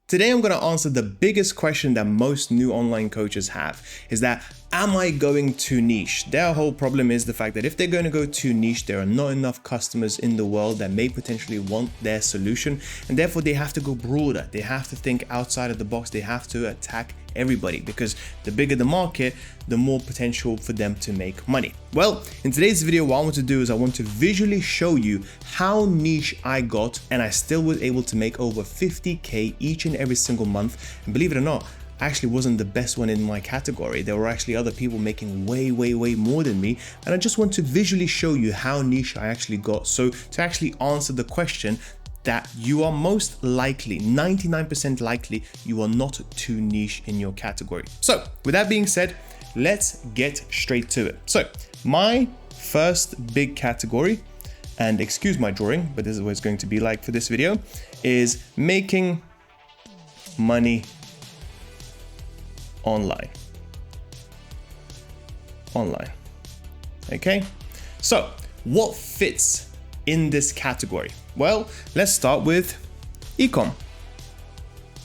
Today I'm going to answer the biggest question that most new online coaches have, is that am I going too niche? Their whole problem is the fact that if they're going to go too niche, there are not enough customers in the world that may potentially want their solution, and therefore they have to go broader. They have to think outside of the box. They have to attack everybody, because the bigger the market, the more potential for them to make money. Well, in today's video, what I want to do is I want to visually show you how niche I got, and I still was able to make over 50K each and every single month. And believe it or not, I actually wasn't the best one in my category. There were actually other people making way more than me. And I just want to visually show you how niche I actually got. So to actually answer the question, that you are most likely, 99% likely, you are not too niche in your category. So with that being said, let's get straight to it. So my first big category, and excuse my drawing, but this is what it's going to be like for this video, is making money online. Okay, so what fits in this category? Well, let's start with e-com.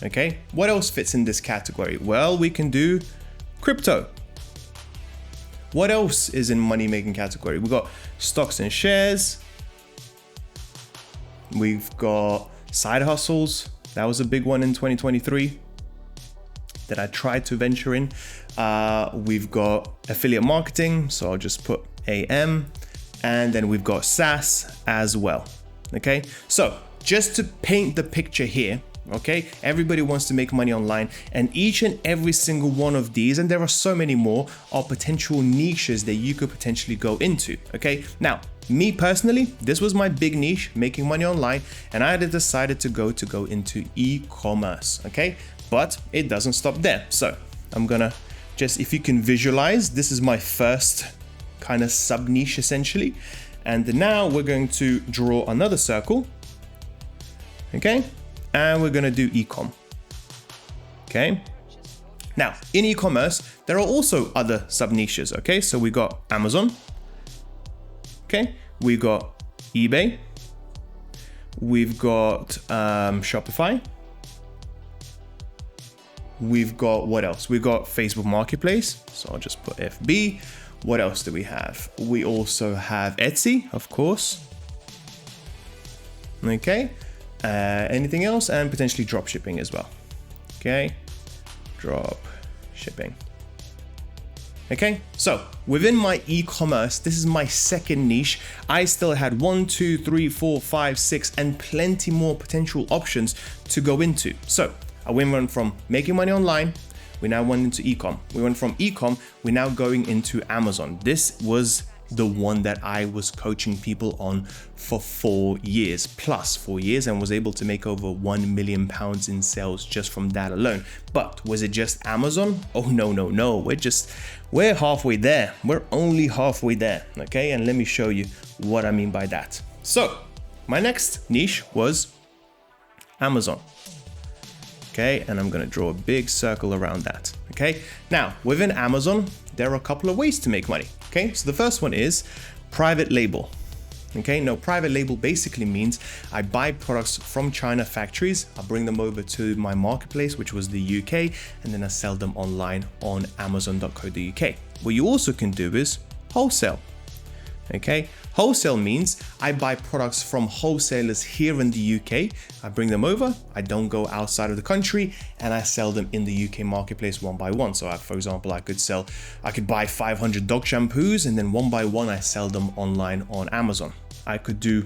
Okay, what else fits in this category? Well, we can do crypto. What else is in money making category? We've got stocks and shares. We've got side hustles. That was a big one in 2023 that I tried to venture in. We've got affiliate marketing, so I'll just put AM, and then we've got SaaS as well. Okay, so just to paint the picture here, okay, everybody wants to make money online, and each and every single one of these, and there are so many more, are potential niches that you could potentially go into. Okay, now me personally, this was my big niche, making money online, and I had decided to go into e-commerce. Okay, but it doesn't stop there. So I'm gonna just, if you can visualize, this is my first kind of sub niche essentially. And now we're going to draw another circle. Okay, and we're gonna do e-com. Okay, now in e-commerce, there are also other sub niches. Okay, so we got Amazon. Okay, we got eBay. We've got Shopify. We've got, what else? We've got Facebook Marketplace. So I'll just put FB. What else do we have? We also have Etsy, of course. Okay. Anything else? And potentially drop shipping as well. Okay. Drop shipping. Okay. So within my e-commerce, this is my second niche. I still had 1, 2, 3, 4, 5, 6, and plenty more potential options to go into. So I went from making money online. We now went into e-com. We went from e-com, we're now going into Amazon. This was the one that I was coaching people on for 4 years, plus 4 years, and was able to make over £1 million in sales just from that alone. But was it just Amazon? Oh, no. We're halfway there. We're only halfway there. Okay, and let me show you what I mean by that. So my next niche was Amazon. Okay, and I'm gonna draw a big circle around that. Okay, now within Amazon, there are a couple of ways to make money. Okay, so the first one is private label. Okay, now private label basically means I buy products from China factories, I bring them over to my marketplace, which was the UK, and then I sell them online on amazon.co.uk. What you also can do is wholesale. Okay, wholesale means I buy products from wholesalers here in the UK, I bring them over, I don't go outside of the country, and I sell them in the UK marketplace one by one. So for example, I could buy 500 dog shampoos, and then one by one I sell them online on Amazon. I could do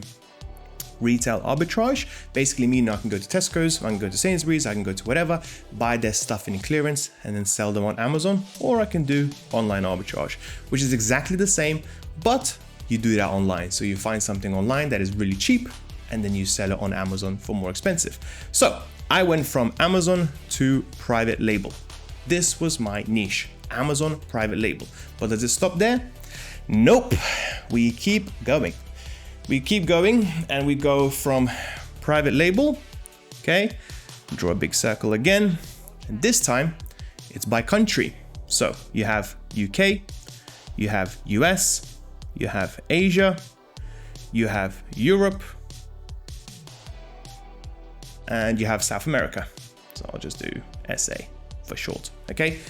retail arbitrage, basically meaning I can go to Tesco's, I can go to Sainsbury's, I can go to whatever, buy their stuff in clearance and then sell them on Amazon, or I can do online arbitrage, which is exactly the same, but you do that online. So you find something online that is really cheap and then you sell it on Amazon for more expensive. So I went from Amazon to private label. This was my niche, Amazon private label. But does it stop there? Nope, we keep going. We keep going and we go from private label, okay? Draw a big circle again. And this time it's by country. So you have UK, you have US, you have Asia, you have Europe, and you have South America. So I'll just do SA for short, okay?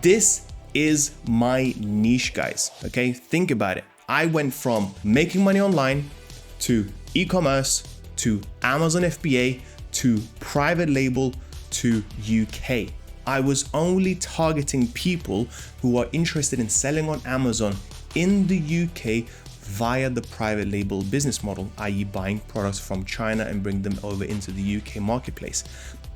This is my niche, guys, okay? Think about it. I went from making money online to e-commerce to Amazon FBA to private label to UK. I was only targeting people who are interested in selling on Amazon in the UK via the private label business model, i.e. buying products from China and bring them over into the UK marketplace.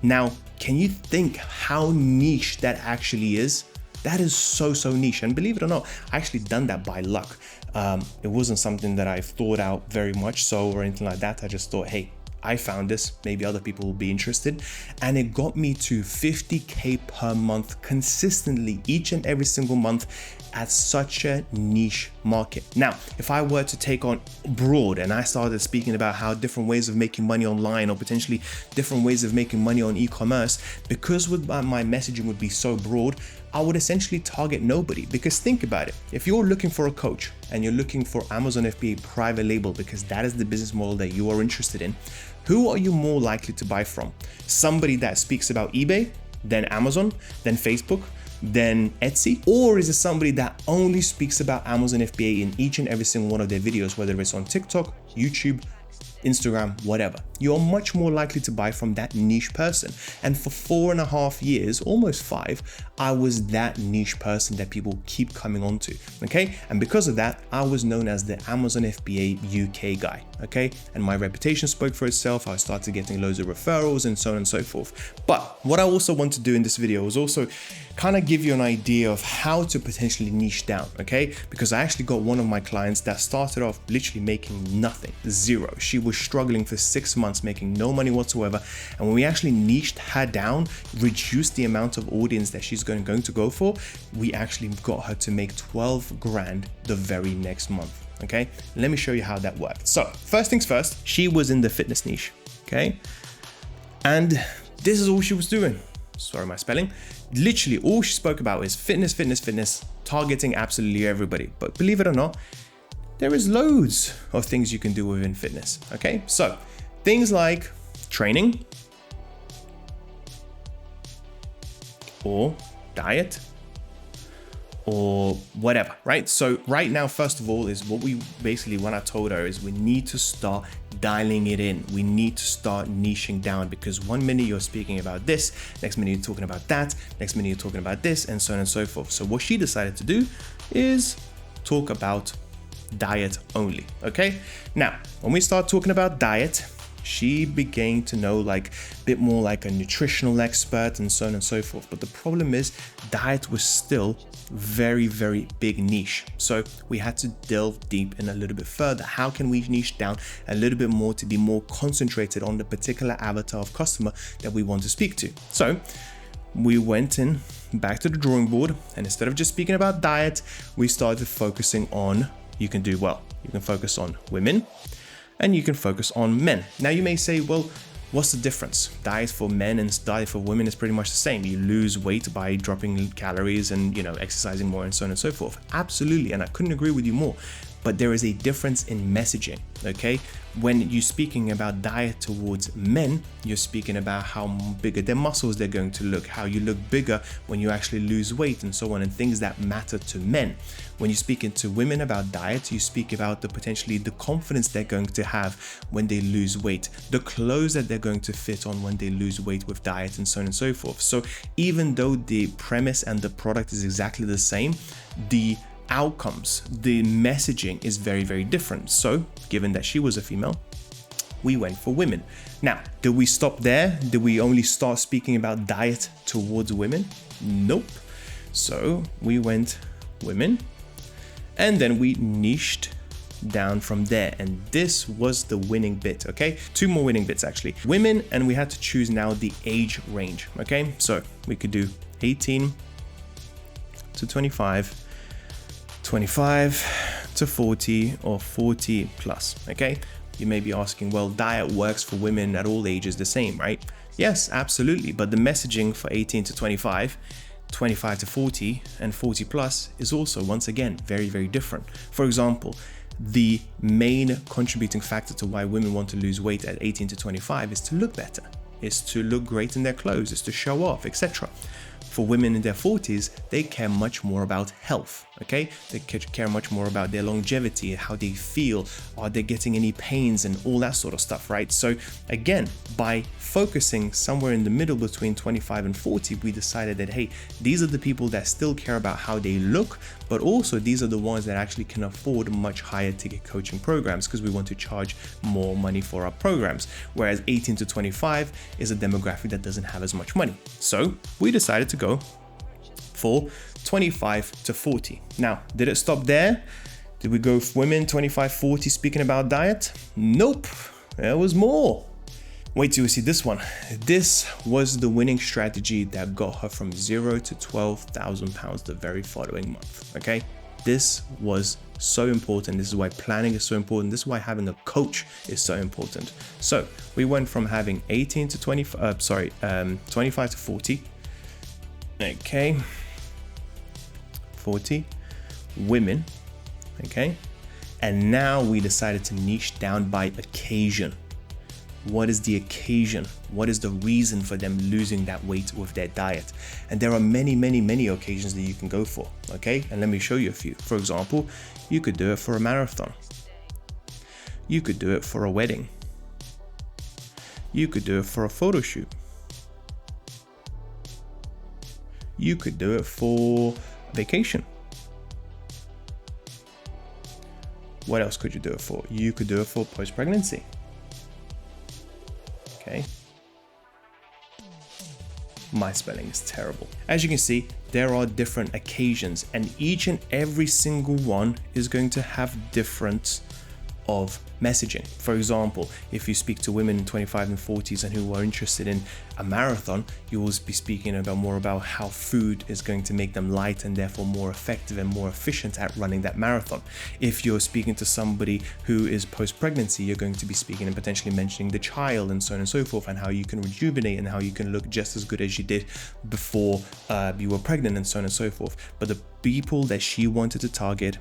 Now, can you think how niche that actually is? That is so niche. And believe it or not, I actually done that by luck. It wasn't something that I thought out very much so or anything like that. I just thought, hey, I found this, maybe other people will be interested. And it got me to 50K per month consistently each and every single month at such a niche market. Now, if I were to take on broad and I started speaking about how different ways of making money online or potentially different ways of making money on e-commerce, because my messaging would be so broad, I would essentially target nobody. Because think about it, if you're looking for a coach and you're looking for Amazon FBA private label because that is the business model that you are interested in, who are you more likely to buy from? Somebody that speaks about eBay, then Amazon, then Facebook, then Etsy? Or is it somebody that only speaks about Amazon FBA in each and every single one of their videos, whether it's on TikTok, YouTube, Instagram, whatever? You're much more likely to buy from that niche person. And for 4.5 years, almost 5, I was that niche person that people keep coming on to, okay? And because of that, I was known as the Amazon FBA UK guy, okay? And my reputation spoke for itself. I started getting loads of referrals and so on and so forth. But what I also want to do in this video is also kind of give you an idea of how to potentially niche down, okay? Because I actually got one of my clients that started off literally making nothing, zero. She was struggling for 6 months, making no money whatsoever. And when we actually niched her down, reduced the amount of audience that she's going to go for, we actually got her to make 12 grand the very next month. Okay, let me show you how that worked. So first things first, she was in the fitness niche, okay? And this is all she was doing. Sorry, my spelling. Literally all she spoke about is fitness, targeting absolutely everybody. But believe it or not, there is loads of things you can do within fitness, okay? So things like training or diet or whatever, right? So right now, first of all, is what we basically, when I told her is we need to start dialing it in. We need to start niching down, because one minute you're speaking about this, next minute you're talking about that, next minute you're talking about this, and so on and so forth. So what she decided to do is talk about diet only, okay? Now, when we start talking about diet, she began to know like a bit more like a nutritional expert and so on and so forth. But the problem is diet was still very big niche. So we had to delve deep in a little bit further. How can we niche down a little bit more to be more concentrated on the particular avatar of customer that we want to speak to? So we went in back to the drawing board, and instead of just speaking about diet, we started focusing on, you can focus on women and you can focus on men. Now you may say, well, what's the difference? Diet for men and diet for women is pretty much the same. You lose weight by dropping calories and, exercising more and so on and so forth. Absolutely, and I couldn't agree with you more. But there is a difference in messaging, okay? When you're speaking about diet towards men, you're speaking about how bigger their muscles they're going to look, how you look bigger when you actually lose weight and so on, and things that matter to men. When you're speaking to women about diet, you speak about the confidence they're going to have when they lose weight, the clothes that they're going to fit on when they lose weight with diet and so on and so forth. So even though the premise and the product is exactly the same, the outcomes, the messaging is very different. So given that she was a female, we went for women. Now, did we stop there? Did we only start speaking about diet towards women? Nope. So we went women, and then we niched down from there, and this was the winning bit. Okay, 2 more winning bits actually. Women, and we had to choose now the age range. Okay, so we could do 18 to 25, 25 to 40, or 40 plus, okay? You may be asking, well, diet works for women at all ages the same, right? Yes, absolutely, but the messaging for 18 to 25, 25 to 40, and 40 plus is also, once again, very different. For example, the main contributing factor to why women want to lose weight at 18 to 25 is to look better. It's to look great in their clothes, it's to show off, etc. For women in their 40s, they care much more about health, okay? They care much more about their longevity, how they feel, are they getting any pains and all that sort of stuff, right? So again, by focusing somewhere in the middle between 25 and 40, we decided that, hey, these are the people that still care about how they look, but also these are the ones that actually can afford much higher ticket coaching programs because we want to charge more money for our programs. Whereas 18 to 25 is a demographic that doesn't have as much money. So we decided to go for 25 to 40. Now, did it stop there? Did we go for women 25, 40 speaking about diet? Nope, there was more. Wait till you see this one. This was the winning strategy that got her from 0 to 12,000 pounds the very following month, okay? This was so important. This is why planning is so important. This is why having a coach is so important. So we went from having 25 to 40. Okay, 40 women, okay? And now we decided to niche down by occasion. What is the occasion? What is the reason for them losing that weight with their diet? And there are many, many, many occasions that you can go for, okay? And let me show you a few. For example, you could do it for a marathon. You could do it for a wedding. You could do it for a photo shoot. You could do it for vacation. What else could you do it for? You could do it for post-pregnancy. Okay. My spelling is terrible. As you can see, there are different occasions and each and every single one is going to have different of messaging. For example, if you speak to women in 25 and 40s and who are interested in a marathon, you will be speaking about more about how food is going to make them light and therefore more effective and more efficient at running that marathon. If you're speaking to somebody who is post-pregnancy, you're going to be speaking and potentially mentioning the child and so on and so forth, and how you can rejuvenate and how you can look just as good as you did before you were pregnant and so on and so forth. But the people that she wanted to target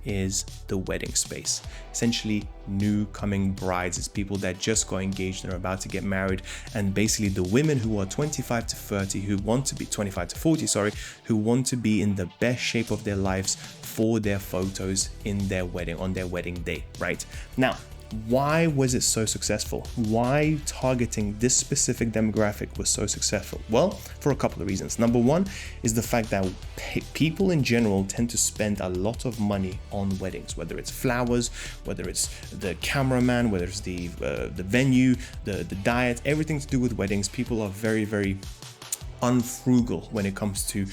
is the wedding space. Essentially, new coming brides. It's people that just got engaged and are about to get married, and basically the women who are 25 to 30 who want to be 25 to 40, sorry, who want to be in the best shape of their lives for their photos in their wedding, on their wedding day, right? Now, why was it so successful? Why targeting this specific demographic was so successful? Well, for a couple of reasons. Number one is the fact that people in general tend to spend a lot of money on weddings, whether it's flowers, whether it's the cameraman, whether it's the venue, the diet, everything to do with weddings. People are very, very unfrugal when it comes to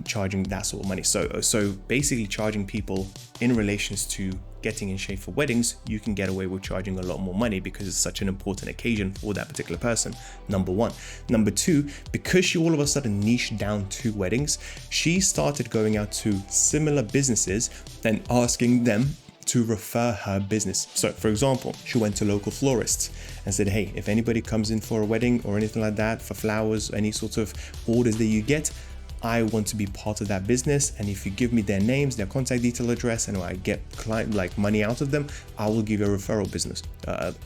charging that sort of money. So basically charging people in relations to getting in shape for weddings, you can get away with charging a lot more money because it's such an important occasion for that particular person. Number one. Number two, because she all of a sudden niched down to weddings, she started going out to similar businesses and asking them to refer her business. So for example, she went to local florists and said, hey, if anybody comes in for a wedding or anything like that, for flowers, any sort of orders that you get, I want to be part of that business, and if you give me their names, their contact detail address, and I get client like money out of them, I will give you a referral business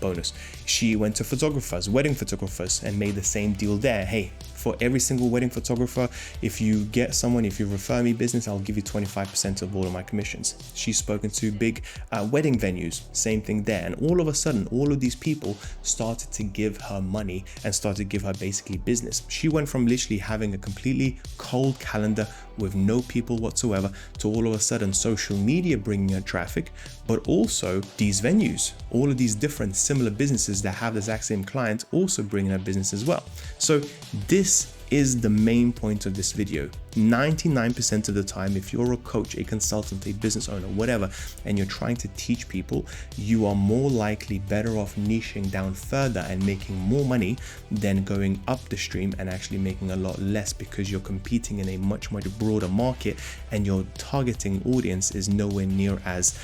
bonus. She went to photographers, wedding photographers, and made the same deal there. Hey, for every single wedding photographer, if you refer me business, I'll give you 25% of all of my commissions. She's spoken to big wedding venues, same thing there. And all of a sudden, all of these people started to give her money and started to give her basically business. She went from literally having a completely cold calendar with no people whatsoever to all of a sudden social media bringing her traffic, but also these venues, all of these different similar businesses that have the exact same client also bringing her business as well. So this is the main point of this video. 99% of the time, if you're a coach, a consultant, a business owner, whatever, and you're trying to teach people, you are more likely better off niching down further and making more money than going up the stream and actually making a lot less, because you're competing in a much, much broader market and your targeting audience is nowhere near as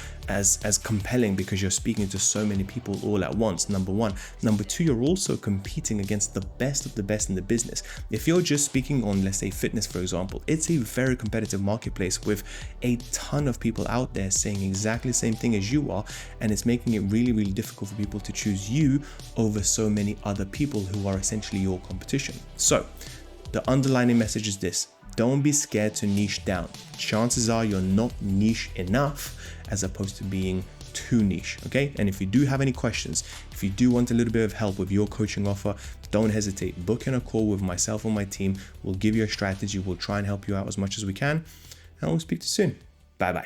compelling because you're speaking to so many people all at once, number one. Number two, you're also competing against the best of the best in the business. If you're just speaking on, let's say, fitness, for example, It's a very competitive marketplace with a ton of people out there saying exactly the same thing as you are, and it's making it really, really difficult for people to choose you over so many other people who are essentially your competition. So the underlying message is this: don't be scared to niche down. Chances are you're not niche enough as opposed to being too niche, okay? And if you do have any questions, if you do want a little bit of help with your coaching offer, don't hesitate. Book in a call with myself or my team. We'll give you a strategy. We'll try and help you out as much as we can, and we'll speak to you soon. Bye-bye.